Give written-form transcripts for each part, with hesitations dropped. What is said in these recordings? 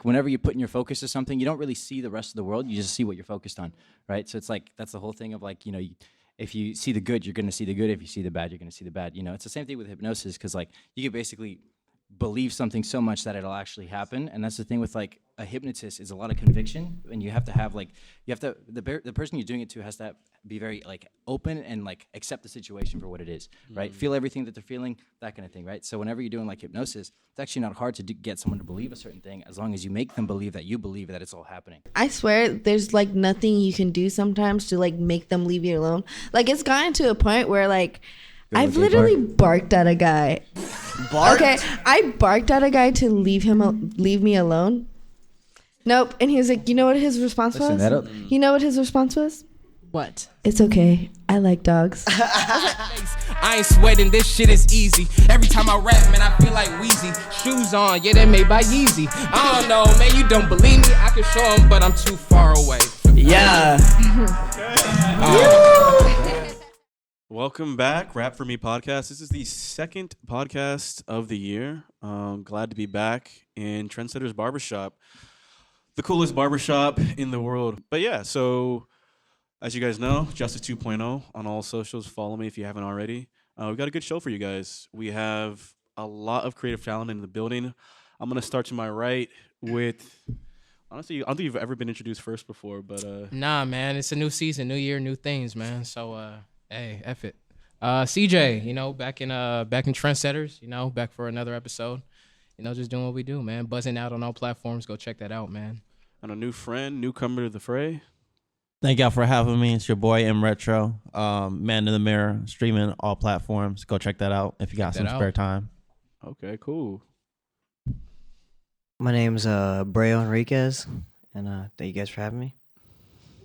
whenever you're putting your focus to something, you don't really see the rest of the world. You just see what you're focused on, right? So it's like that's the whole thing of like, if you see the good, you're going to see the good. If you see the bad, you're going to see the bad. It's the same thing with hypnosis because like you can basically believe something so much that it'll actually happen. And that's the thing with like a hypnotist is a lot of conviction, and you have to have like the person you're doing it to has to be very like open and like accept the situation for what it is, right? Feel everything that they're feeling, that kind of thing, right? So whenever you're doing like hypnosis, it's actually not hard to get someone to believe a certain thing as long as you make them believe that you believe that it's all happening. I swear there's like nothing you can do sometimes to like make them leave you alone. Like it's gotten to a point where like I've literally barked at a guy. Barked? Okay, I barked at a guy to leave me alone. Nope. And he was like, you know what his response was? You know what his response was? What? It's okay. I like dogs. I ain't sweating, this shit is easy. Every time I rap, man, I feel like Wheezy. Shoes on, yeah, they're made by Yeezy. I don't know, man, you don't believe me. I can show them, but I'm too far away. Yeah. Welcome back, Rap For Me podcast. This is the second podcast of the year. Glad to be back in Trendsetters Barbershop, the coolest barbershop in the world. But yeah, so as you guys know, Justice 2.0 on all socials. Follow me if you haven't already. We've got a good show for you guys. We have a lot of creative talent in the building. I'm going to start to my right with, honestly, I don't think you've ever been introduced first before, but... Nah, man, it's a new season, new year, new things, man. So, hey, F it. Seejayy, back in Trendsetters, back for another episode. Just doing what we do, man. Buzzing out on all platforms. Go check that out, man. And a new friend, newcomer to the fray. Thank y'all for having me. It's your boy M Retro, Man in the Mirror, streaming all platforms. Go check that out if you got some spare time. Okay, cool. My name's Brayo Enriquez, and thank you guys for having me.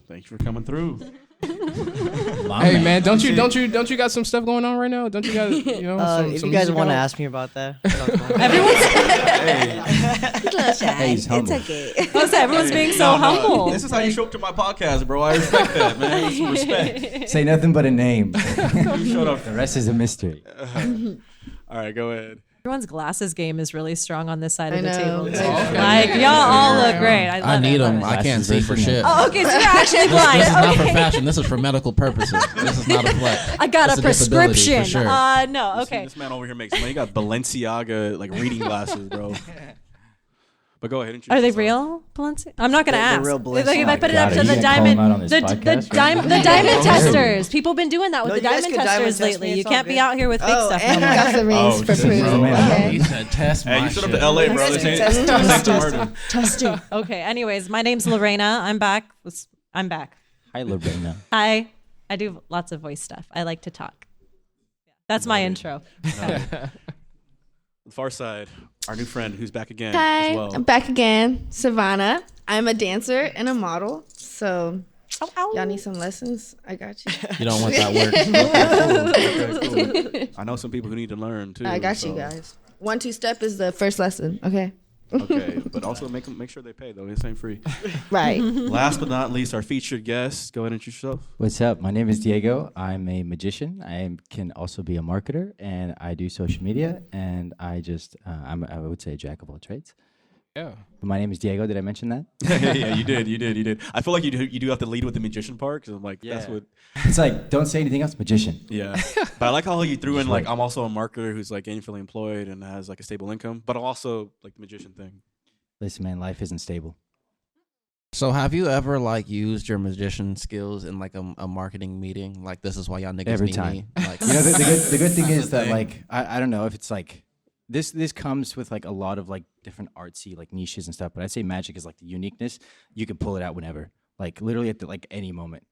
Thank you for coming through. Hey man, don't you got some stuff going on right now? Don't you got if you guys want to ask me about that, It's okay. Everyone's being so humble. This is how you show up to my podcast, bro. I respect that, man. Some respect. Say nothing but a name. You showed up. The rest is a mystery. All right, go ahead. Everyone's glasses game is really strong on this side I of the know. table. It's Too. okay. Like y'all all look great. I love I need it. them. I can't see for shit. Oh, okay, so you're actually blind. This is not for Okay. fashion. This is for medical purposes. This is not a flex. I got It's a disability, prescription. for sure. No, This- okay. This man over here makes money. You got Balenciaga like reading glasses, bro. But go ahead. Are they introduce yourself. real, Balenciaga? I'm not gonna They're ask. real Like, if I put it God, up are to you the gonna call them out on diamond, this the podcast? diamond testers. People been doing that with No, the you guys diamond could diamond testers test me, lately. You it's all can't be good. out here with fake stuff no and more. got the rings for Jesus, proof. bro. Okay. He said test my Hey, you showed up shit. to LA, bro. This ain't Testing. murder. Okay. Anyways, my name's Lorena. I'm back. Hi, Lorena. Hi. I do lots of voice stuff. I like to talk. That's my intro. The far side, our new friend who's back again Hi, as well. I'm back again. Savannah. I'm a dancer and a model. So y'all need some lessons? I got you. You don't want that work. Okay, cool. I know some people who need to learn too. I got you guys. 1-2 step is the first lesson. Okay. Okay, but also make sure they pay though. This ain't free. Right. Last but not least, our featured guest. Go ahead and introduce yourself. What's up? My name is Diego. I'm a magician. I can also be a marketer, and I do social media. And I would say a jack of all trades. Yeah. My name is Diego. Did I mention that? Yeah, you did. I feel like you do have to lead with the magician part because I'm like, that's what. It's like, don't say anything else, magician. Yeah, but I like how you threw in like I'm also a marketer who's like gainfully employed and has like a stable income, but also like the magician thing. Listen, man, life isn't stable. So have you ever like used your magician skills in like a marketing meeting? Like this is why y'all niggas Every need time. me. Like, The good thing is that thing. like I don't know if it's like this comes with like a lot of like different artsy like niches and stuff, but I'd say magic is like the uniqueness. You can pull it out whenever, like literally at like any moment.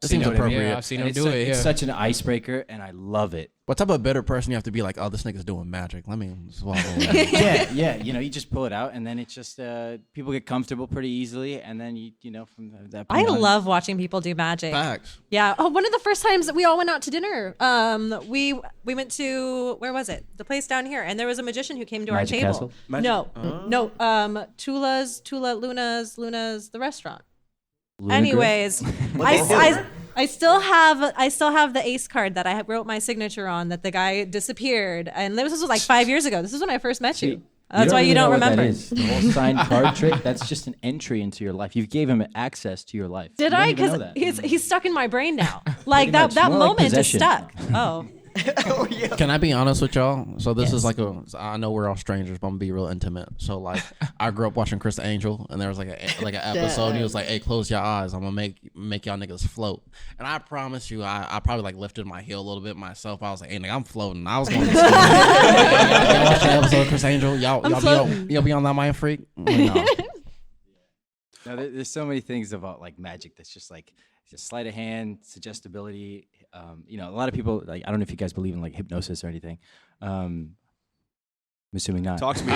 It seems You know what I mean? appropriate. Yeah, I've seen And them do it. It's Yeah. such an icebreaker, and I love it. What type of bitter person you have to be like, oh, this nigga's doing magic. Let me swallow. yeah. You just pull it out, and then it's just people get comfortable pretty easily, and then you know from that I point on, love watching people do magic. Facts. Yeah. Oh, one of the first times that we all went out to dinner, we went to, where was it? The place down here, and there was a magician who came to Magic our table. Castle? No, Luna's, the restaurant. Lunagra? Anyways, I still have the ace card that I wrote my signature on that the guy disappeared, and this was like 5 years ago. This is when I first met you. That's why you really know don't what that remember. is. The whole signed card trick, that's just an entry into your life. You gave him access to your life. Did You don't I? even know Because that. he's stuck in my brain now. Like Pretty much. that More like moment is possession. stuck. Oh. Can I be honest with y'all? So this is like I know we're all strangers, but I'm gonna be real intimate. So like, I grew up watching Chris Angel, and there was like an episode. And he was like, "Hey, close your eyes. I'm gonna make y'all niggas float." And I promise you, I probably like lifted my heel a little bit myself. I was like, "Hey, nigga, I'm floating." I was going to school. Y'all watch the episode of Chris Angel? Y'all be on that mind freak? No. No, there's so many things about like magic that's just like just sleight of hand, suggestibility. You know, a lot of people like I don't know if you guys believe in like hypnosis or anything. I'm assuming not. Talk to me.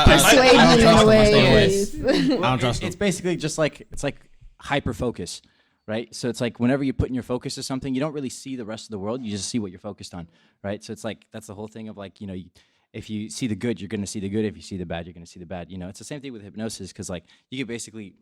Persuade me in a way. I don't trust It's them. basically just like it's like hyper focus, right? So it's like whenever you're putting your focus to something, you don't really see the rest of the world. You just see what you're focused on, right? So it's like that's the whole thing of like if you see the good, you're gonna see the good. If you see the bad, you're gonna see the bad. You know, it's the same thing with hypnosis because like you can basically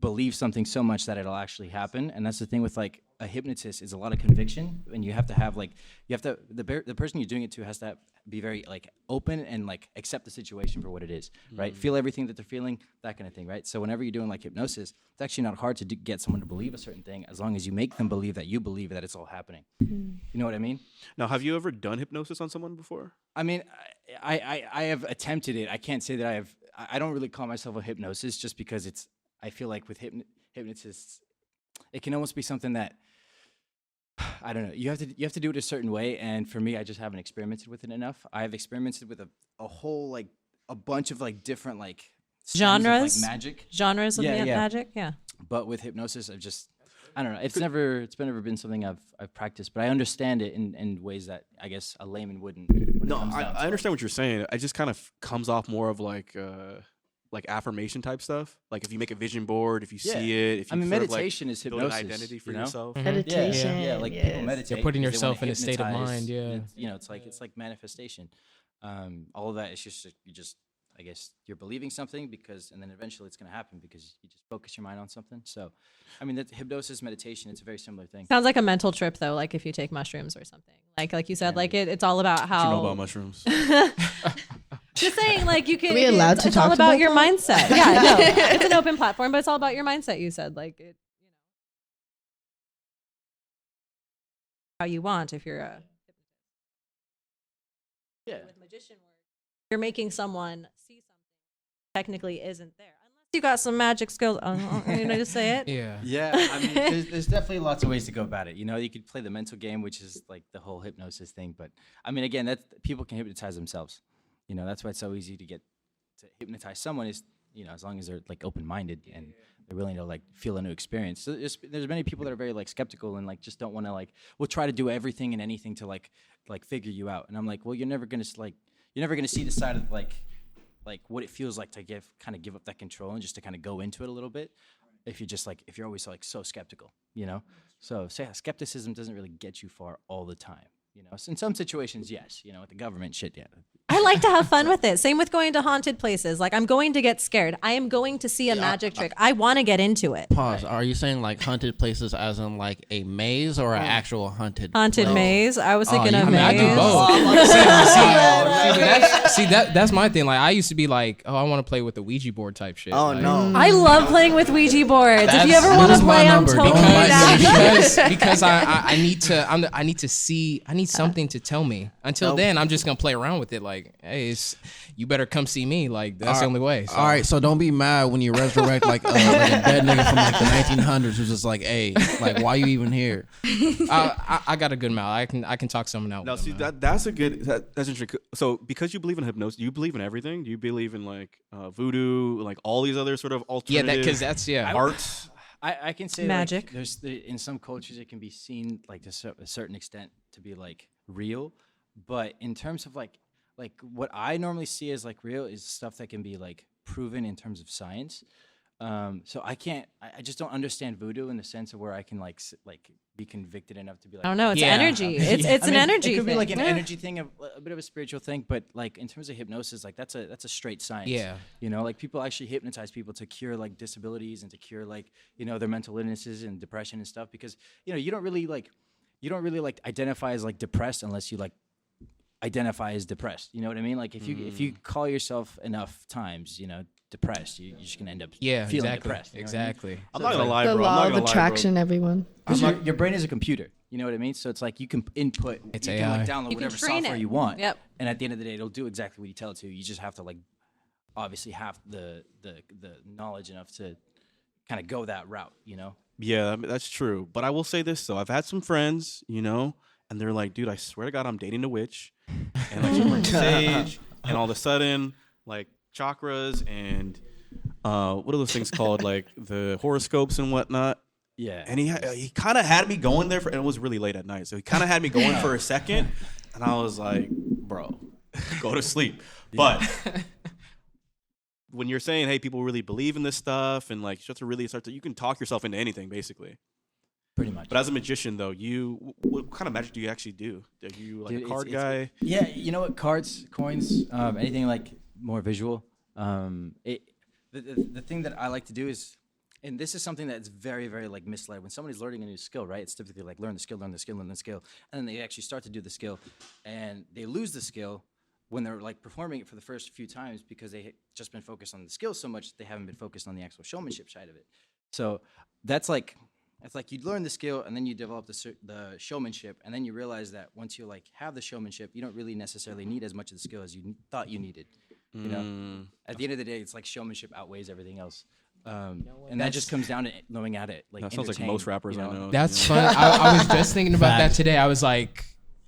believe something so much that it'll actually happen, and that's the thing with like a hypnotist is a lot of conviction, and you have to have like the person you're doing it to has to be very like open and like accept the situation for what it is, right? Feel everything that they're feeling, that kind of thing, right? So whenever you're doing like hypnosis, it's actually not hard to get someone to believe a certain thing as long as you make them believe that you believe that it's all happening. You know what I mean? Now, have you ever done hypnosis on someone before? I mean, I have attempted it. I can't say that I don't really call myself a hypnosis just because I feel like with hypnotists, it can almost be something that I don't know. You have to do it a certain way, and for me, I just haven't experimented with it enough. I have experimented with a whole like a bunch of like different like strands of, Genres? like magic. Genres of magic. Yeah. But with hypnosis, I don't know. It's never been something I've practiced, but I understand it in ways that I guess a layman wouldn't. No, I understand what you're saying. It just kind of comes off more of like affirmation type stuff. Like if you make a vision board, if you see it, if you meditation is build hypnosis. an identity for you know? yourself. Meditation. Yeah, like people meditate. You're putting because they wanna yourself in a state of hypnotize, mind, yeah. and it's like manifestation. All of that is just I guess you're believing something and then eventually it's going to happen because you just focus your mind on something. So, I mean, that hypnosis, meditation, it's a very similar thing. Sounds like a mental trip though, like if you take mushrooms or something. Like you said, like it's all about how You know about mushrooms. Just saying, like you can. Are we allowed to it's talk all about about your that? mindset. Yeah, no, it's an open platform, but it's all about your mindset. You said, like it, how you want. If you're a with magician work, you're making someone see something technically isn't there, unless you got some magic skills. You know, just say it. Yeah. Yeah, I mean, there's definitely lots of ways to go about it. You know, you could play the mental game, which is like the whole hypnosis thing. But I mean, again, people can hypnotize themselves. You know, that's why it's so easy to hypnotize someone is, you know, as long as they're like open-minded and they're willing to like feel a new experience. So there's many people that are very like skeptical and like just don't want to like, will try to do everything and anything to like figure you out. And I'm like, well, you're never gonna see the side of like what it feels like to give up that control and just to kind of go into it a little bit. If you're always like so skeptical, you know. So skepticism doesn't really get you far all the time. You know, so in some situations, yes. You know, with the government shit, yeah. I like to have fun with it. Same with going to haunted places. Like I'm going to get scared. I am going to see a magic trick. I want to get into it. Pause. Are you saying like haunted places as in like a maze or an actual haunted Haunted place? maze. I was thinking of I mean, I maze. do both. That's my thing. Like, I used to be like, oh, I want to play with the Ouija board type shit. Oh like, no. I love playing with Ouija boards. If you ever That's- want to lose my play, I'm number. totally down. because I need to see. I need something to tell me. Until then, I'm just gonna play around with it. Like, hey, you better come see me. Like that's the only way. So. All right, so don't be mad when you resurrect like a dead nigga from like the 1900s who's just like, hey, like why you even here? I got a good mouth. I can talk someone out. Now, with see them, man. that's interesting. So, because you believe in hypnosis, do you believe in everything? Do you believe in like voodoo, like all these other sort of alternative? because that's arts. I can say Magic. Like, in some cultures it can be seen like to a certain extent to be like real, but in terms of like what I normally see as like real is stuff that can be like proven in terms of science. So I just don't understand voodoo in the sense of where I can like be convicted enough to be like, I don't know. It's Yeah. energy. It's I an mean, energy. It could be thing. like an Yeah. energy thing, a bit of a spiritual thing, but like in terms of hypnosis, like that's a straight science. Yeah. You know, like people actually hypnotize people to cure like disabilities and to cure like, you know, their mental illnesses and depression and stuff because, you know, you don't really like identify as like depressed unless you like identify as depressed. You know what I mean? Like if you call yourself enough times, depressed, you're just gonna end up feeling depressed. You know what I mean? Exactly. I'm not gonna lie, The bro. I'm law not of gonna lie, bro. attraction, everyone. 'Cause your brain is a computer. You know what I mean? So it's like you can input, It's you can like AI. download You can whatever train software it. you want. Yep. And at the end of the day, it'll do exactly what you tell it to. You just have to like obviously have the knowledge enough to kind of go that route. Yeah, I mean, that's true. But I will say this though: I've had some friends, and they're like, "Dude, I swear to God, I'm dating a witch," and like she brings sage, and all of a sudden, like chakras and what are those things called, like the horoscopes and whatnot. Yeah. And he kind of had me going there and it was really late at night, so he kind of had me going for a second, and I was like, "Bro, go to sleep." But when you're saying, "Hey, people really believe in this stuff," and like you have to really you can talk yourself into anything, basically. Pretty much. But as a magician, though, what kind of magic do you actually do? Are you like Dude, a card it's- guy? Yeah, you know what? Cards, coins, anything like more visual. The thing that I like to do is, and this is something that's very, very like misled. When somebody's learning a new skill, right? It's typically like learn the skill, learn the skill, learn the skill, and then they actually start to do the skill, and they lose the skill when they're like performing it for the first few times because they just been focused on the skill so much they haven't been focused on the actual showmanship side of it. So that's like. It's like you learn the skill and then you develop the showmanship, and then you realize that once you like have the showmanship, you don't really necessarily need as much of the skill as you thought you needed. At the end of the day, it's like showmanship outweighs everything else, and that just comes down to knowing how to like. That sounds like entertain, most rappers I know. That's fun. I was just thinking about that today. I was like,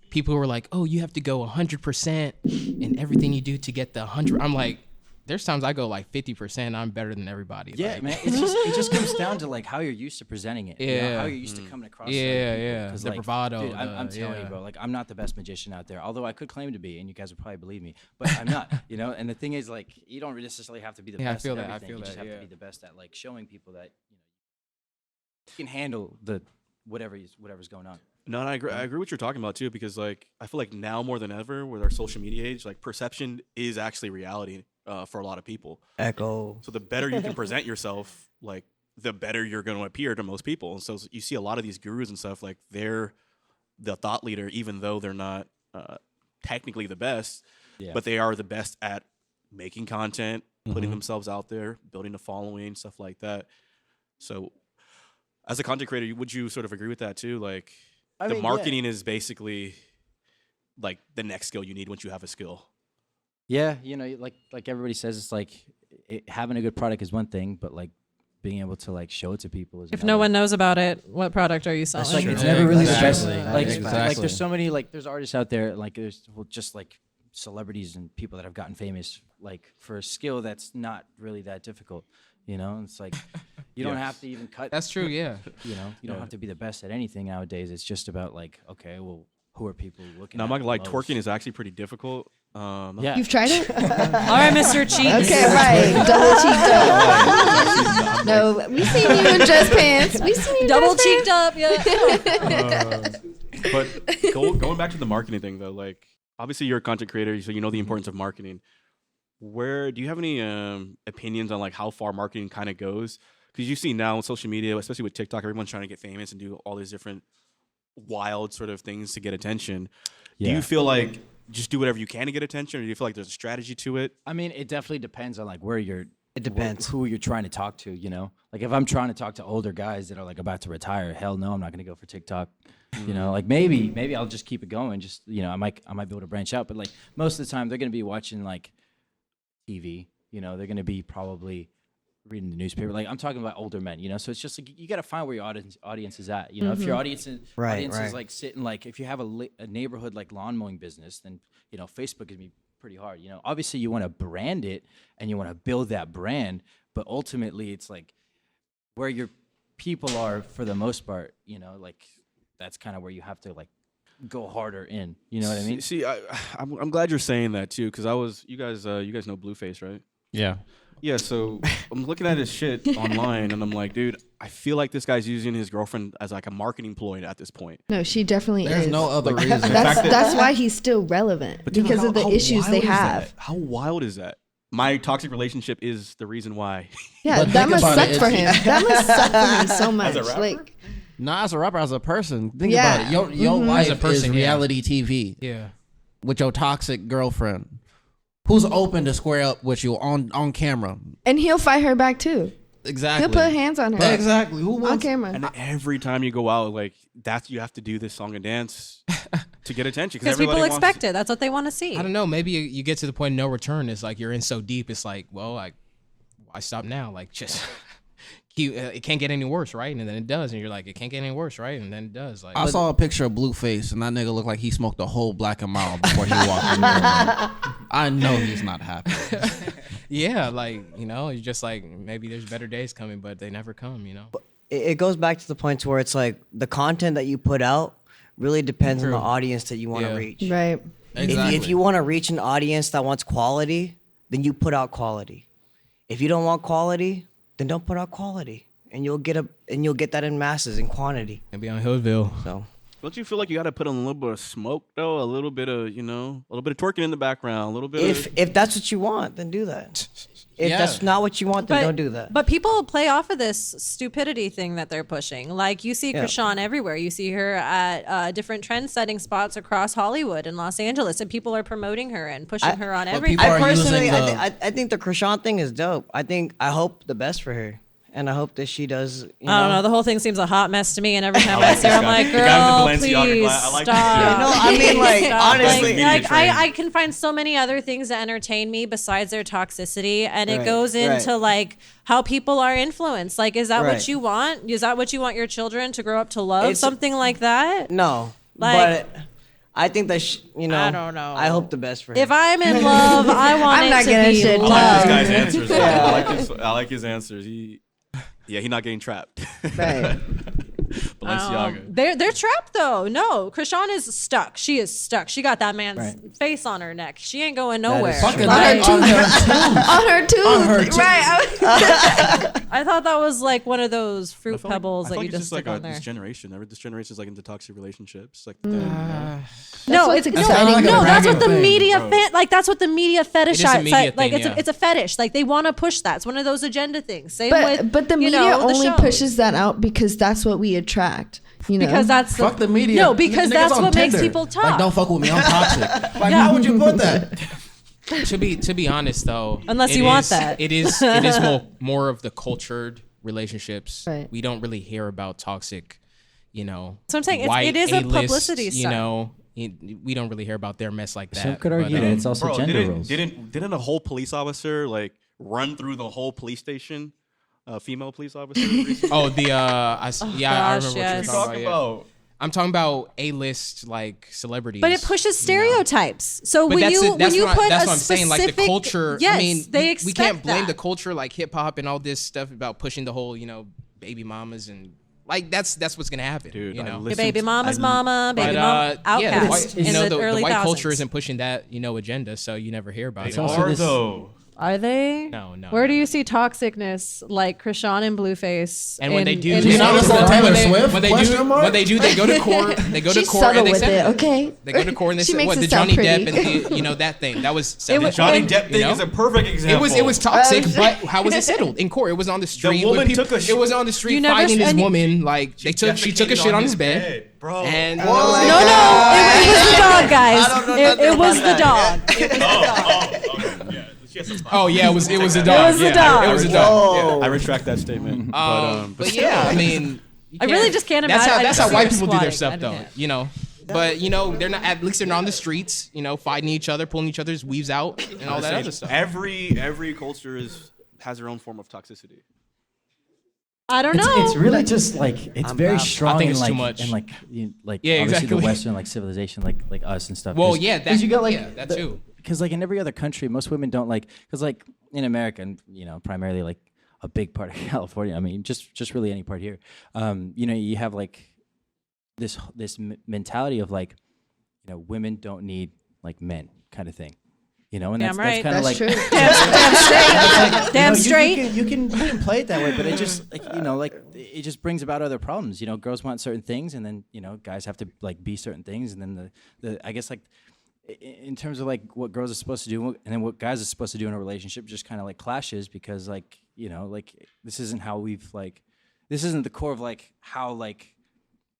people were like, "Oh, you have to go 100% in everything you do to get the 100." I'm like, there's times I go like 50%. I'm better than everybody. Yeah, like, man. It just comes down to like how you're used to presenting it. Yeah. How you're used to coming across. Yeah. Because The like, bravado, Dude, I'm telling you, bro. Like I'm not the best magician out there. Although I could claim to be, and you guys would probably believe me. But I'm not. And the thing is, like, you don't necessarily have to be the Yeah, I best feel at that, I everything. feel You just that, have yeah. to be the best at like showing people that you can handle the whatever's going on. No, and I agree what you're talking about too, because like I feel like now more than ever with our social media age, like perception is actually reality for a lot of people. Echo. So the better you can present yourself, like the better you're going to appear to most people. And so you see a lot of these gurus and stuff, like they're the thought leader, even though they're not technically the best, but they are the best at making content, putting themselves out there, building a following, stuff like that. So as a content creator, would you sort of agree with that too? Like I the mean, marketing is basically like the next skill you need once you have a skill. Yeah, like everybody says, it's like having a good product is one thing, but like being able to like show it to people is If another. no one knows about it, what product are you selling? It's like it's Yeah, never really exactly. the best. Like, Exactly. like there's so many there's artists out there like there's just like celebrities and people that have gotten famous like for a skill that's not really that difficult. It's like you don't have to even cut. that's true. Yeah. You don't have to be the best at anything nowadays. It's just about like okay, well, who are people looking? Now, at I'm not gonna lie, the twerking most? is actually pretty difficult. Yeah. You've tried it? All right, Mr. Cheeks. Okay, right. Double cheeked up. No, we seen you in dress pants. We seen you in Double dress cheeked up. Yeah. But going back to the marketing thing though, like obviously you're a content creator, so you know the importance of marketing. Where do you have any opinions on like how far marketing kind of goes? Because you see now on social media, especially with TikTok, everyone's trying to get famous and do all these different wild sort of things to get attention. Do you feel like just do whatever you can to get attention, or do you feel like there's a strategy to it? I mean, it definitely depends on like where you're. It depends. Who you're trying to talk to. Like if I'm trying to talk to older guys that are like about to retire, hell no, I'm not gonna go for TikTok. Like maybe I'll just keep it going. Just I might be able to branch out, but like most of the time they're gonna be watching like TV. They're gonna be probably reading the newspaper. Like I'm talking about older men. So it's just like you got to find where your audience is at. If your audience is like sitting like if you have a neighborhood like lawn mowing business, then Facebook is gonna be pretty hard. Obviously you want to brand it and you want to build that brand, but ultimately it's like where your people are for the most part. Like that's kind of where you have to like go harder in. You know what I mean? See, I'm glad you're saying that too, because you guys know Blueface, right? Yeah. Yeah, so I'm looking at his shit online, and I'm like, dude, I feel like this guy's using his girlfriend as like a marketing ploy at this point. No, she definitely There's is. no other reason. That's why he's still relevant But dude, because of the how issues they wild is have. that? How wild is that? My toxic relationship is the reason why. Yeah, But that think must about suck it, for him. That must suck for him so much. a rapper? Like, Not as a rapper, as a person. Think Yeah. about it. Your life As a person, is yeah. reality TV. Yeah. with your toxic girlfriend, who's open to square up with you on camera? And he'll fight her back too. Exactly. He'll put hands on her. Exactly. Who On wants camera. And every time you go out, like you have to do this song and dance to get attention Because people expect it. That's what they want to see. I don't know. Maybe you get to the point of no return. It's like you're in so deep. It's like, well, why stop now? Like, just it can't get any worse, right? And then it does, and you're like, it can't get any worse, right? And then it does. Like, I saw a picture of Blueface, and that nigga looked like he smoked a whole Black and Mild before he walked in the room. I know he's not happy. yeah, like, you're just like, maybe there's better days coming, but they never come, It goes back to the point to where it's like the content that you put out really depends on the audience that you want to Yeah. reach. Right. Exactly. If you want to reach an audience that wants quality, then you put out quality. If you don't want quality, then don't put out quality, and you'll get that in masses, in quantity. And be on Hillsville. So Don't you feel like you got to put on a little bit of smoke though, a little bit of twerking in the background, a little bit. if that's what you want, then do that. If Yeah. that's not what you want, then don't do that. But people play off of this stupidity thing that they're pushing. Like you see Yeah. Krishan everywhere. You see her at different trend-setting spots across Hollywood and Los Angeles, and people are promoting her and pushing her on everything. people I are personally, using the- I think the Krishan thing is dope. I hope the best for her, and I hope that she does. I don't know. The whole thing seems a hot mess to me, and every time I see her, I'm like, The guy girl, with the Balenciaga please glass. I like stop. this. No, I mean, like, Stop. honestly. Like, I can find so many other things that entertain me besides their toxicity, and it Right, goes into right. like how people are influenced. Like, is that what Right. you want? Is that what you want your children to grow up to love? It's- Something like that? No, Like- but I think that I don't know. I hope the best for her. If I'm in love, I want I'm it not to gonna be shit I talk. like this love. guy's answers. I like his answers. He's not getting trapped. Right. Balenciaga. They're trapped though. No, Krishan is stuck. She is stuck. She got that man's face on her neck. She ain't going nowhere. Fucking Like, on her On her tooth. On her tooth. Right. I thought that was like one of those I fruit feel like- pebbles I that feel you like it's just stick like on there. this generation. This generation is like into toxic relationships. Like, No, what's it's exciting no, about that's it. what the Thing, media bro. that's what the media fetishize. media Like thing, it's yeah. it's a fetish. Like they want to push that. It's one of those agenda things. Same But with but the you media know, the only shows. pushes that out because that's what we attract. You know. because that's Fuck the media. No, because Niggas that's on what makes Tinder. people talk. Like, don't fuck with me. I'm toxic. Like, Yeah. why would you put that? To be honest though, Unless it you want is- that. it is more of the cultured relationships. Right. We don't really hear about toxic, So I'm saying it's- white it is a A-list, publicity stunt. we don't really hear about their mess like that. Some could But, argue that it's also bro, gender didn't, roles. didn't a whole police officer like run through the whole police station? A female police officer. recently? oh, I gosh, remember yes. what What are you're you talking talking about. about? Yeah. I'm talking about A-list like celebrities. But it pushes you know? stereotypes. So But when that's you it- when that's you what put that's a what I'm saying. Like the specific- culture. yes, I mean, they we expect can't blame that. the culture like hip hop and all this stuff about pushing the whole baby mamas and like that's what's gonna happen. Dude, you I know. listened- baby mama's mama, baby But mama yeah, the outcast white, in the the early white culture thousands. isn't pushing that agenda, so you never hear about They it. also are this- though. Are they? No. Where do you see toxicness like Krishan and Blueface? And when they do, in You know, the- that's all Taylor when Swift? they Question mark? they go to court. They go to She's court subtle and they with say it, okay? They go to court and they She say makes what it the sound Johnny pretty. Depp and that thing that was settled. Johnny And- Depp thing know? is a perfect example. It was toxic, but how was it settled in court? It was on the street. woman when people, took a sh- It was on the street You never fighting sh- this and- woman. Like she took a defecated shit on his bed, bro. and No, it was the dog, guys. I don't know It nothing was about the dog. It was the dog. yeah. She has some oh yeah, it was a dog. It was the Yeah, dog. It was a dog. I retract that statement. But yeah, I mean, you I really just can't That's imagine- how I that's just how white see her people do their squatting. stuff, I though. can't. You know. But they're not. At least they're not on the streets. Fighting each other, pulling each other's weaves out, and all that other stuff. Every culture has their own form of toxicity. I don't know. It's really just like it's I'm very not- strong I think in it's like too much. and like Yeah, obviously exactly. the Western like civilization like us and stuff. Well, 'Cause- yeah, 'cause you got like yeah, that too. Because like in every other country, most women don't like because like in America and primarily like a big part of California. I mean, just really any part here. You have like this mentality of like women don't need like men kind of thing. And Damn that's right. kind of That's like true. Damn you straight. You can play it that way, but it just like it just brings about other problems. Girls want certain things, and then guys have to like be certain things, and then the I guess like in terms of like what girls are supposed to do, and then what guys are supposed to do in a relationship, just kind of like clashes because like like this isn't how we've like this isn't the core of like how like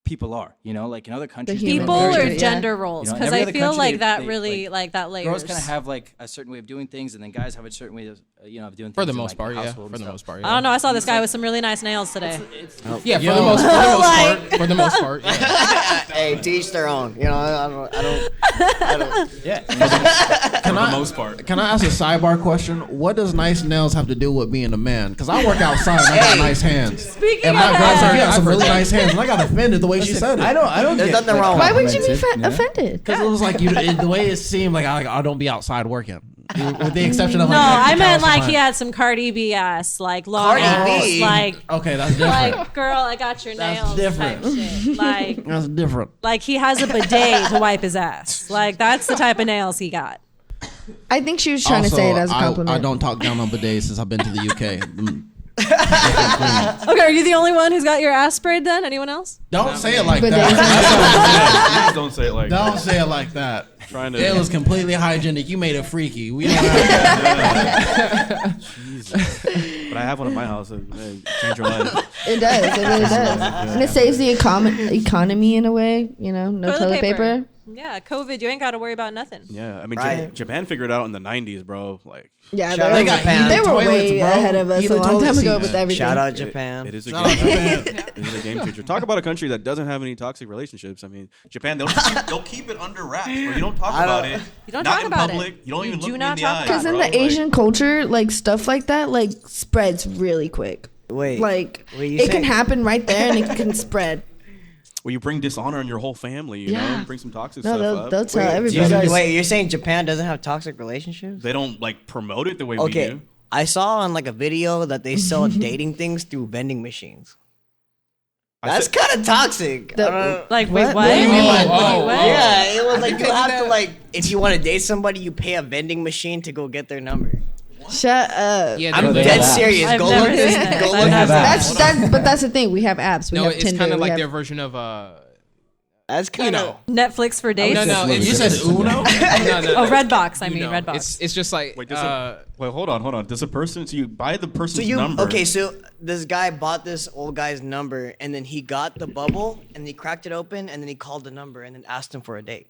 people are. You know, like in other countries, they're human People very or nature, different. gender roles, You know, in because every I other feel country, like that they, really like that layers. girls kind of have like a certain way of doing things, and then guys have a certain way of of doing things. For the in, most like, part, yeah. household For and the stuff. most part, I don't know. I saw this guy with some really nice nails today. Yeah, for the most part. For the most part, yeah. Hey, to each their own. You know, I don't. Yeah. For the most part. Can I ask a sidebar question? What does nice nails have to do with being a man? Because I work outside and I got nice hands. Speaking And of my girl said, that, you have some really nice hands. And I got offended the way she said it. I don't. There's get, nothing wrong Why with would you be complimented, you know? offended? Because it was like the way it seemed like I don't be outside working. With the exception of no, like, I meant like he he had some Cardi B ass, like long Cardi nails, B? like Okay, that's different. like girl, I got your That's nails different. type shit. That's different. Like he has a bidet to wipe his ass. Like that's the type of nails he got. I think she was trying to say it as a compliment. I don't talk down on bidets since I've been to the UK. Okay, are you the only one who's got your ass sprayed then? Anyone else? Don't say it like But that. Please don't say it like Don't that. say it like that. Trying to. It was completely hygienic. You made it freaky. We don't have Jesus. But I have one in my house. It changed your life. It does. It really does. And it saves the economy in a way. You know, no toilet paper. Yeah, COVID, you ain't got to worry about nothing. Yeah, I mean, Right. Japan figured it out in the 90s, bro. Like, Yeah, Shout they, out Japan. they were Toilets, way bro. ahead of us Even a long toilet time ago seats. with everything. Shout out Japan. it is a Shout out game. Japan. It is a game changer. Talk about a country that doesn't have any toxic relationships. I mean, Japan, they'll keep it under wraps, bro. You don't talk about it. You don't Not talk in about public. it. You don't You even do look me not in the talk eye. about Because in bro. the Like, Asian culture, like stuff like that, like spreads really quick. Wait. Like Wait, you it can saying- happen right there, and it can spread. well, you bring dishonor in your whole family, you Yeah. know? Bring some toxic No, stuff they'll up. tell You everybody. guys- wait, you're saying Japan doesn't have toxic relationships? They don't, like, promote it the way we Okay. do. I saw on like a video that they sell dating things through vending machines. That's kind of toxic. I don't know. Like, wait, What? what? What do you mean? Wait, Oh, what? Yeah, it was like you have to like if you want to date somebody, you pay a vending machine to go get their number. Shut up. Yeah, I'm they dead have apps. serious. I've Go never look this. seen that. Go I've look never this. seen That's but that's the thing. We have apps. We No, have it's Tinder. kind of we like have, their version of That's kind of. Netflix for dates? No, no. You said Uno? no, no. Oh, Redbox. I mean, know. Redbox. It's just like Wait, wait, hold on. Does a person, so you buy the person's So you number? okay? So this guy bought this old guy's number, and then he got the bubble, and he cracked it open, and then he called the number, and then asked him for a date.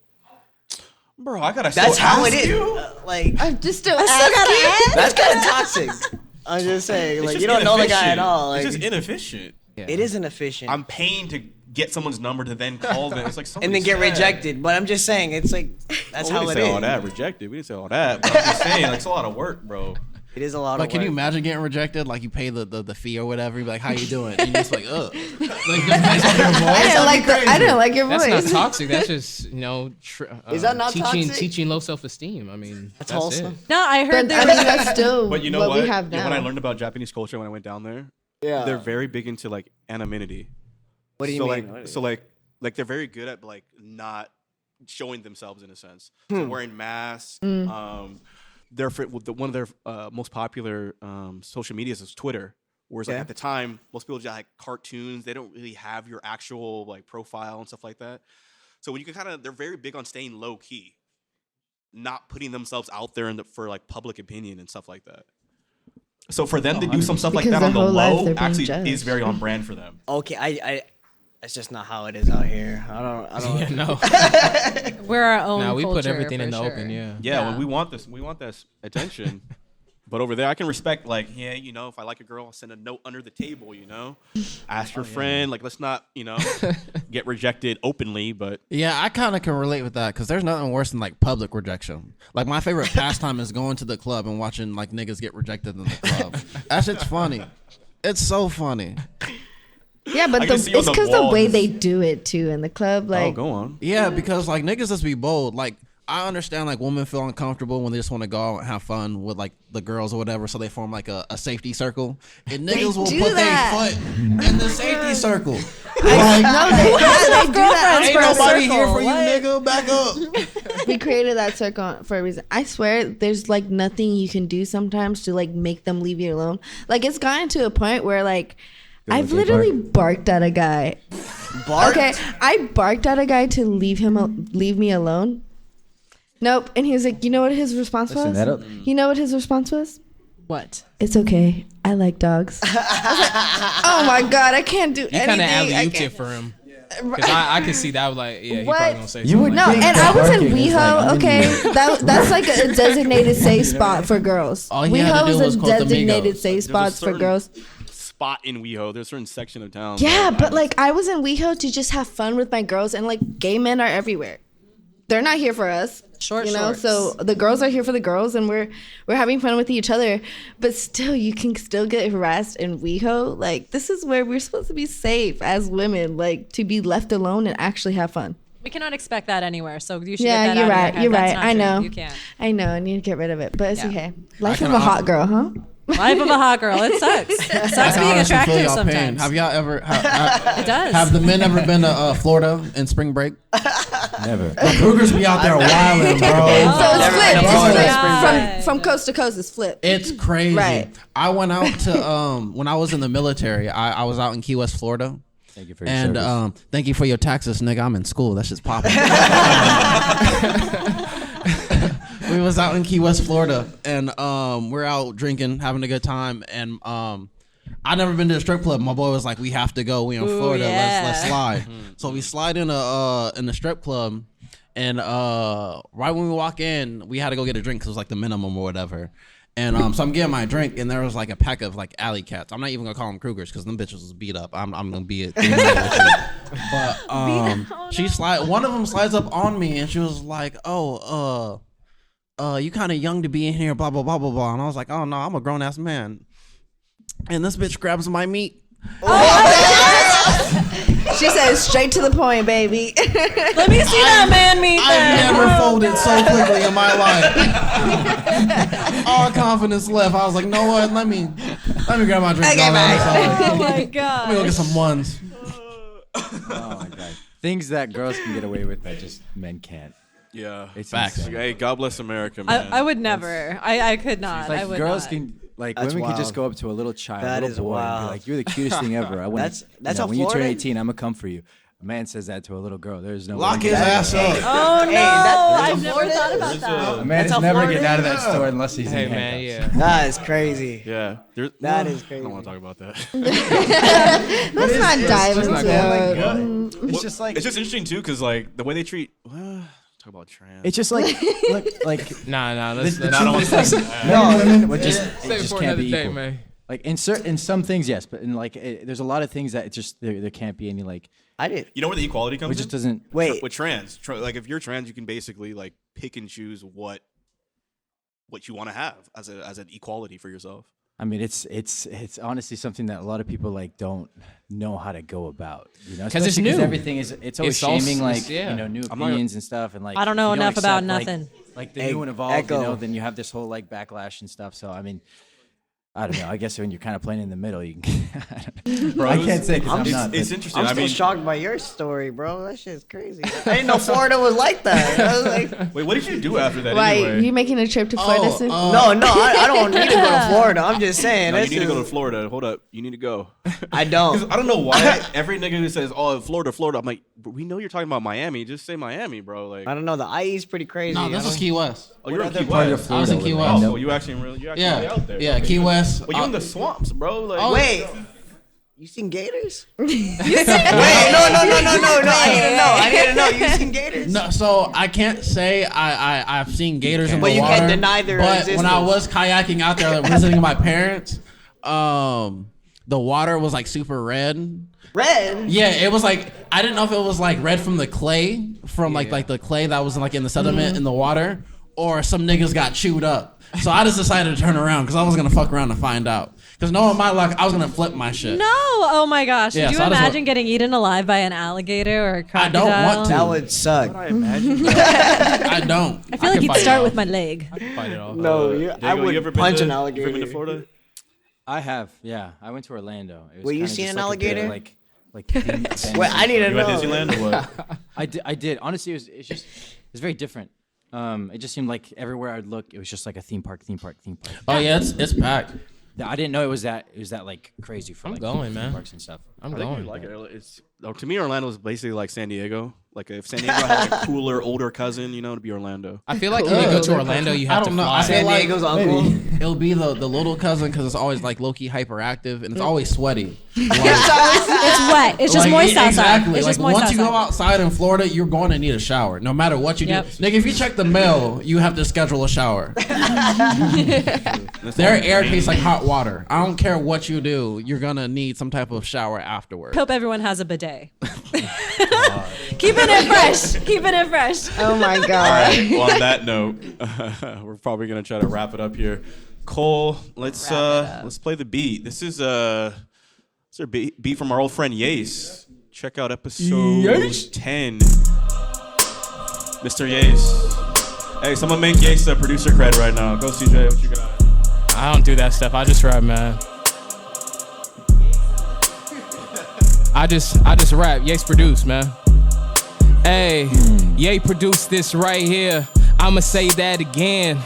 Bro, I gotta That's still how ask it is. you? Like I'm just still still asking. gotta ask. that's kind of toxic. I'm just saying, It's like just you don't know the guy at inefficient. all. Like It's just inefficient. it is inefficient. I'm paying to get someone's number to then call them. It's like and then get somebody's sad. rejected. But I'm just saying, it's like that's Well, how we it didn't say is. all that. Rejected. We didn't say all that. But I'm just saying, like, it's a lot of work, bro. It is a lot Like, of can you work. imagine getting rejected? Like, you pay the fee or whatever. You be like, how you doing? And you're just like, ugh. Like, just based on your voice, I didn't like that'd be I didn't crazy. like your that's voice. not toxic. That's just Is that not teaching toxic? teaching low self esteem. I mean, that's wholesome. it. No, I heard But I there mean, was that's still But you know what what? we have You know now. what I learned about Japanese culture when I went down there? Yeah. They're very big into, like, anonymity. What do you so, mean? Like, so, like, they're very good at, like, not showing themselves in a sense. So wearing masks. One of their most popular social medias is Twitter. Whereas like Yeah. at the time, most people just like cartoons. They don't really have your actual like profile and stuff like that. So when you can they're very big on staying low key, not putting themselves out there for like public opinion and stuff like that. So for them to do some stuff like Because that on the their whole life low they're being actually judged. is very on brand for them. Okay, I that's just not how it is out here. I don't. Yeah, no. we're our own. No, we put culture, everything for in the sure. open. Yeah. Yeah, well, we want this attention. But over there, I can respect, like, yeah, you know, if I like a girl, I'll send a note under the table, you know? Ask your friend. Like, let's not, you know, get rejected openly, but. Yeah, I kind of can relate with that because there's nothing worse than like public rejection. Like my favorite pastime is going to the club and watching like niggas get rejected in the club. That shit's funny. It's so funny. Yeah, but I can see on it's the because the way walls. they do it too in the club. Oh, Like, go on. Yeah, because like niggas just be bold. Like I understand like women feel uncomfortable when they just want to go out and have fun with like the girls or whatever, so they form like a safety circle. And niggas will do put their that. foot in the safety circle. no, they do that. Ain't for a nobody circle? here for you, What? nigga. Back up. We created that circle for a reason. I swear, there's like nothing you can do sometimes to like make them leave you alone. Like it's gotten to a point where like I've literally barked at a guy. Barked? Okay, I barked at a guy to leave me alone. Nope. And he was like, you know what his response Listen, was? that'll- You know what his response was? What? It's okay. I like dogs. I was like, oh my god, I can't do You kind anything. of I alley-ooped can't- it for him. Because I could see that. Like, yeah, he What? probably gonna say You something would like No, that. and I was in Barking is like, WeHo. I'm in Okay, that's like a designated safe spot for girls. All he had to WeHo do was is a quote the designated Migos. safe There's a spots for certain girls. Spot in WeHo. There's a certain section of town. Yeah, where but like I was in WeHo to just have fun with my girls, and like gay men are everywhere. They're not here for us. Short you know, shorts. so the girls are here for the girls, and we're having fun with each other. But still, you can still get harassed in WeHo. Like this is where we're supposed to be safe as women, like to be left alone and actually have fun. We cannot expect that anywhere. So you should Yeah, get that you're out right. of your head. You're That's right. not I true. know. You can't. I know. I need to get rid of it, but it's Yeah. okay. Life of can a hot girl, huh? Life of a hot girl. It sucks. It I sucks can being honestly feel attractive y'all pain. sometimes. Have y'all ever? It does. Have the men ever been to Florida in spring break? Never. The Cougars be out there wilding, bro. So it's flipped. never It's heard of flipped. that. From coast to coast, it's flipped. It's crazy. Right. I went out to when I was in the military. I was out in Key West, Florida. Thank you for your And service. thank you for your taxes, nigga. I'm in school. That shit's popping. We was out in Key West, Florida, and we're out drinking, having a good time. And I never been to a strip club. My boy was like, "We have to go. We in Ooh, Florida. yeah. Let's slide." So we slide in the strip club, and right when we walk in, we had to go get a drink because it was like the minimum or whatever. And so I'm getting my drink, and there was like a pack of like alley cats. I'm not even gonna call them Cougars because them bitches was beat up. I'm gonna be it. But she one of them slides up on me, and she was like, "Oh, you kind of young to be in here, blah blah blah blah blah." And I was like, "Oh no, I'm a grown ass man." And this bitch grabs my meat. She says straight to the point, baby. Let me see that man meat. I've then. never folded so quickly in my life. All confidence left. I was like, "No what? Let me grab my drink." Okay, on the bye. other side. Oh my Let me go god. get some ones. Oh my god. Things that girls can get away with that just men can't. Yeah. It's Facts. insane. Hey, God bless America, man. I would never. I could not. Like I would girls not. can, like That's women can just wild. go up to a little child, That little is boy, and wild. be like, "You're the cutest thing ever." I want. That's how when you turn Florida- 18, I'm gonna come for you. A man says that to a little girl. There's no Lock way his ass up. Oh no! I've never Florida thought is? about that. A man is how never Florida getting out of is. that store unless he's Hey in man, handcuffs. yeah. That is crazy. Yeah. That is I crazy. don't want to talk about that. Let's not dive just into not it. It's just like It's just interesting too, because like the way they treat. Talk about trans. it's just like like Nah. Let's the not. truth is, like, men and women would just it Save it just for can't another be day, equal. man. Like in some things, yes, but in like there's a lot of things that it just there can't be any like I did. You know where the equality comes it just in? doesn't. Wait. With trans. Like if you're trans, you can basically like pick and choose what you want to have as an equality for yourself. I mean, it's honestly something that a lot of people like don't know how to go about. You know, 'Cause it's especially new. Everything is always It's all- shaming like it's- yeah. new I'm not- opinions and stuff, and like I don't know if you enough about accept, nothing. Like the new and evolved, Echo. you know, then you have this whole like backlash and stuff. So I mean, I don't know. I guess when you're kind of playing in the middle, you can. Bro, I can't say because I'm it's, not. It's but- interesting. I'm I still mean, shocked by your story, bro. That shit's crazy. I didn't know Florida was like that. I was like, wait, what did you do after that? Why anyway? you making a trip to Florida soon? no, I don't need to go to Florida. I'm just saying. No, you this need to go to is- Florida. Hold up, you need to go. I 'Cause don't. I don't know why every nigga who says, "Oh, Florida," I'm like, "But we know you're talking about Miami. Just say Miami, bro." Like, I don't know. The IE's pretty crazy. No, this was Key West. oh, you're in other Key part of West. I was in Florida Key would West. I Oh, know? you actually really out there. Yeah, Okay. Key West. Well, you in the swamps, bro. Like, Oh, Wait. You seen gators? Wait, no. I need to know. You seen gators? No, so I can't say I've seen gators in But the you water. can't deny their But existence. when I was kayaking out there visiting my parents, the water was like super red. Red. Yeah, it was like I didn't know if it was like red from the clay, from like the clay that was like in the sediment in the water, or some niggas got chewed up. So I just decided to turn around because I was gonna fuck around and find out. Because knowing my luck, I was gonna flip my shit. No! Oh my gosh! Yeah, Could you so I just imagine want- getting eaten alive by an alligator or a I crocodile? don't want to. That would suck. I imagine. I don't. I feel like could you'd fight it start off. with my leg. Fight it off. No, I Diego, would you ever been punch to, an You alligator. ever been to Florida? I have, yeah. I went to Orlando. It was Were you kinda seeing just an like a good, alligator? like theme Wait, I need to You know. at Disneyland or what? I did. Honestly, it's very different. It just seemed like everywhere I'd look, it was just like a theme park. Oh yeah, it's packed. I didn't know it was that like crazy for I'm like going, theme man. parks and stuff. I'm I think going. you'd like it. To me, Orlando is basically like San Diego. Like if San Diego had like a cooler, older cousin, you know, it'd be Orlando. I feel like when you go to Orlando, you have to fly. I feel like Diego's uncle. it'll be the little cousin because it's always like low key hyperactive and it's always sweaty. Like, It's wet. It's just moist outside. Exactly. It's Like just moist once you go outside. outside in Florida, you're going to need a shower, no matter what you Yep. do. Nigga, if you check the mail, you have to schedule a shower. Their air tastes like hot water. I don't care what you do, you're gonna need some type of shower afterwards. Hope everyone has a bidet. Keeping it fresh. Keeping it fresh. Oh my All god. right. Well, on that note, we're probably gonna try to wrap it up here. Cole, let's play the beat. This is a beat from our old friend Yace. Check out episode 10. Mr. Yace. Hey, someone make Yace a producer credit right now. Go CJ, what you got? I don't do that stuff. I just rap, man. I just rap. Yace produce, man. Hey, Ye produced this right here. I'ma say that again.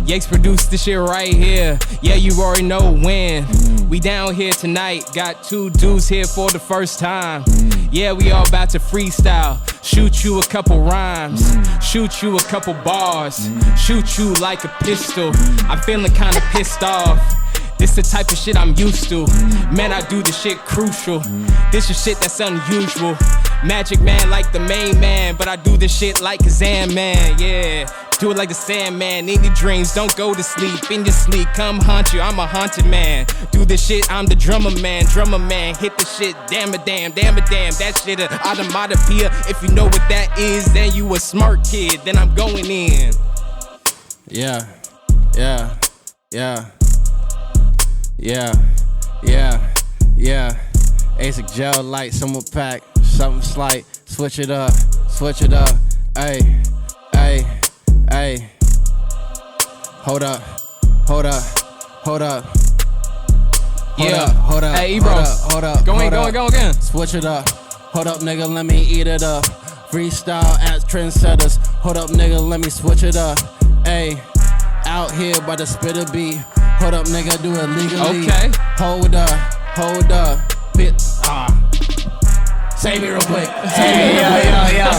Yates produced this shit right here. Yeah, you already know when. We down here tonight. Got two dudes here for the first time. Yeah, we all about to freestyle. Shoot you a couple rhymes. Shoot you a couple bars. Shoot you like a pistol. I'm feeling kinda pissed off. This the type of shit I'm used to. Man, I do the shit crucial. This is shit that's unusual. Magic man like the main man, but I do this shit like a Zan man, yeah. Do it like the Sandman, in your dreams, don't go to sleep. In your sleep, come haunt you, I'm a haunted man. Do this shit, I'm the drummer man, hit the shit, damn it, damn, that shit a automatopoeia. If you know what that is, then you a smart kid, then I'm going in. Yeah. ASIC gel light, somewhat pack, something slight, switch it up, ayy. Hold up. Hey, Ebros. Hold up. Go again. Switch it up. Hold up, nigga, let me eat it up. Freestyle at Trendsetters. Hold up, nigga, let me switch it up. Ayy, out here by the spitter beat. Hold up, nigga, do it legally. Okay. Hold up. Save me real quick. Save me. Yeah.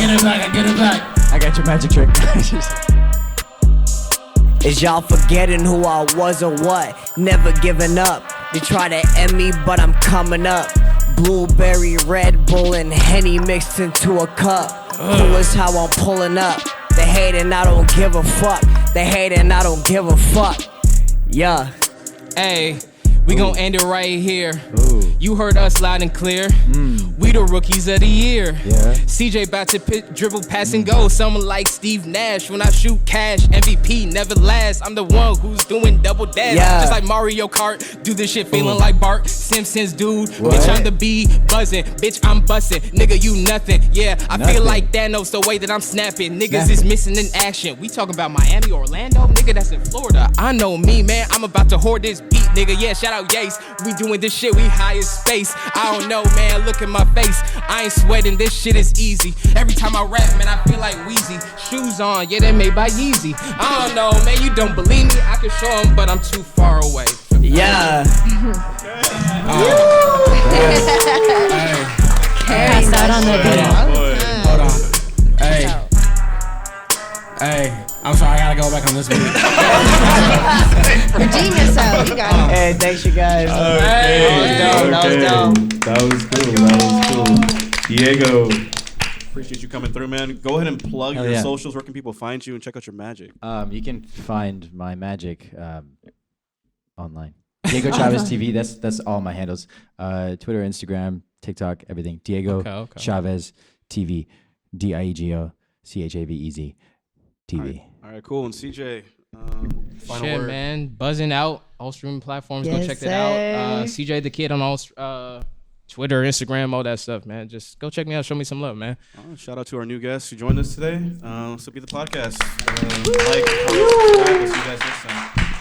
Get it back. I got your magic trick. Is y'all forgetting who I was or what? Never giving up. They try to end me, but I'm coming up. Blueberry, Red Bull, and Henny mixed into a cup. Cool is how I'm pulling up. They hating, I don't give a fuck. Yeah. Hey, we gon' end it right here. You heard us loud and clear. We the rookies of the year. Yeah. CJ about to dribble, pass and go. Someone like Steve Nash. When I shoot cash, MVP never lasts. I'm the one who's doing double dash. Yeah. Just like Mario Kart. Do this shit feeling like Bart Simpson's dude. Bitch, I'm the bee buzzing. Bitch, I'm busting. Nigga, you nothing. Yeah, I feel like Thanos the way that I'm snapping. Niggas is missing in action. We talking about Miami, Orlando. Nigga, that's in Florida. I know me, man. I'm about to hoard this beat, nigga. Yeah, shout out Yace. We doing this shit. We high as space. I don't know, man. Look at my face. I ain't sweating. This shit is easy. Every time I rap, man, I feel like Wheezy. Shoes on, yeah, they're made by Yeezy. I don't know, man. You don't believe me? I can show them, but I'm too far away. Yeah. Passed out on the beat. Hold on. Hey, I'm sorry, I gotta go back on this beat. Redeem yourself. You got it. Hey, thanks you guys. That was dope. That was cool. Diego, appreciate you coming through, man. Go ahead and plug Hell your yeah. socials. Where can people find you and check out your magic? You can find my magic online. Diego Chavez TV. That's all my handles. Twitter, Instagram, TikTok, everything. Diego Okay. Chavez TV. DIEGO CHAVEZ TV. All right, cool. And CJ, final Shit, word. man. Buzzing out. All streaming platforms. Go Yes, check that out. sir. CJ the Kid on all Twitter, Instagram, all that stuff, man. Just go check me out. Show me some love, man. Shout out to our new guest who joined us today. This will be the podcast. Like, comment, subscribe. We'll see you guys next time.